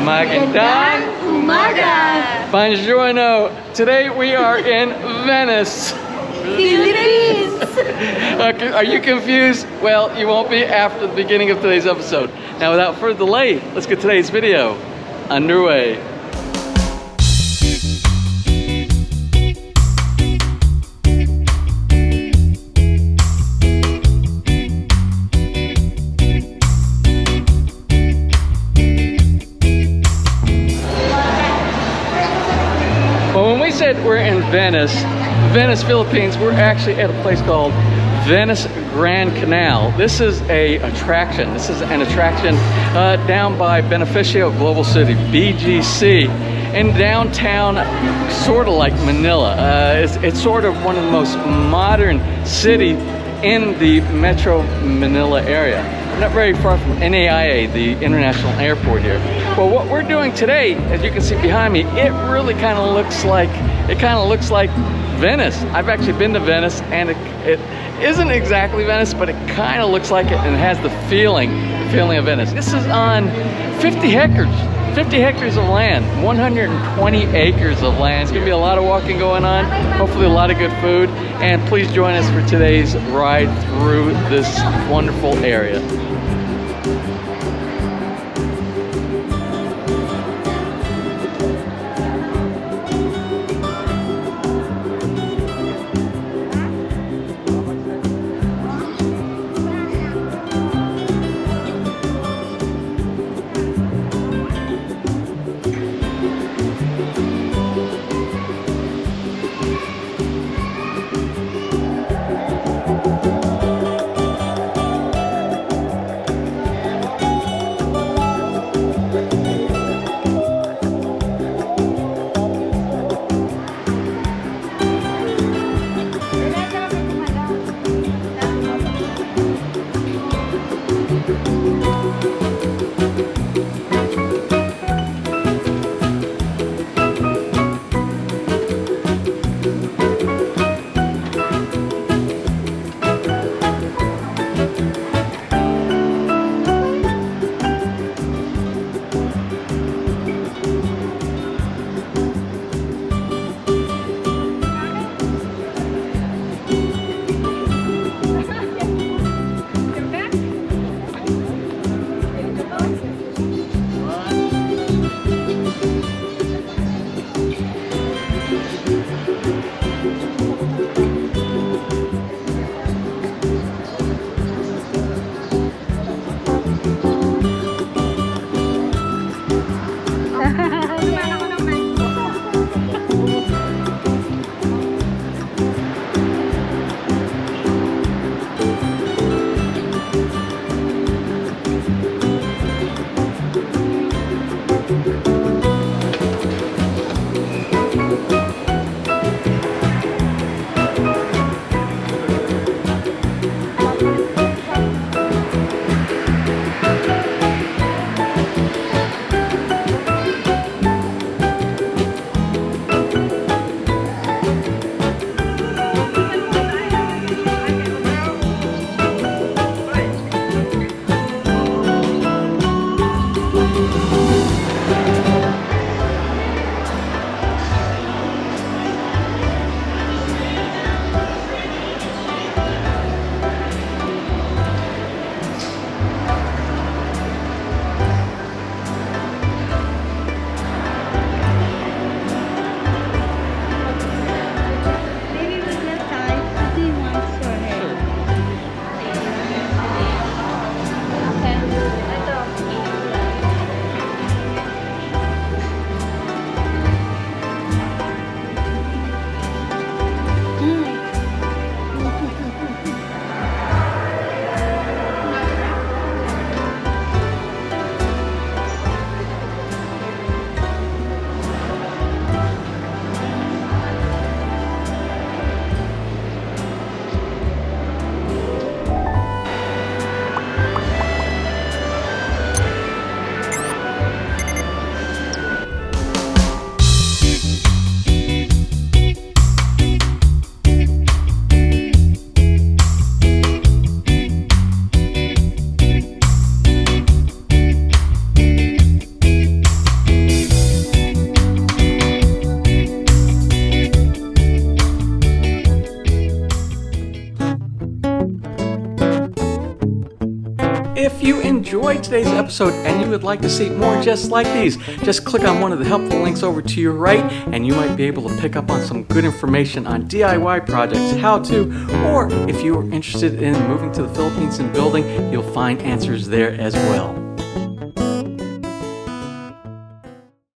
Magandang umaga. Buongiorno. Today we are in Venice. Philippines. Are you confused? Well, you won't be after the beginning of today's episode. Now, without further delay, let's get today's video underway. Well, when we said we're in Venice, Philippines, we're actually at a place called Venice Grand Canal. This is an attraction. This is an attraction down by Beneficio Global City, BGC, in downtown, sort of like Manila. It's sort of one of the most modern cities in the Metro Manila area. Not very far from NAIA, the international airport here. Well, what we're doing today, as you can see behind me, it really kind of looks like Venice. I've actually been to Venice, and it isn't exactly Venice, but it kind of looks like it, and it has the feeling of Venice. This is on 50 hectares of land, 120 acres of land. It's gonna be a lot of walking going on, hopefully a lot of good food, and please join us for today's ride through this wonderful area. enjoyed today's episode and you would like to see more just like these, just click on one of the helpful links over to your right and you might be able to pick up on some good information on DIY projects, how to, or if you are interested in moving to the Philippines and building, you'll find answers there as well.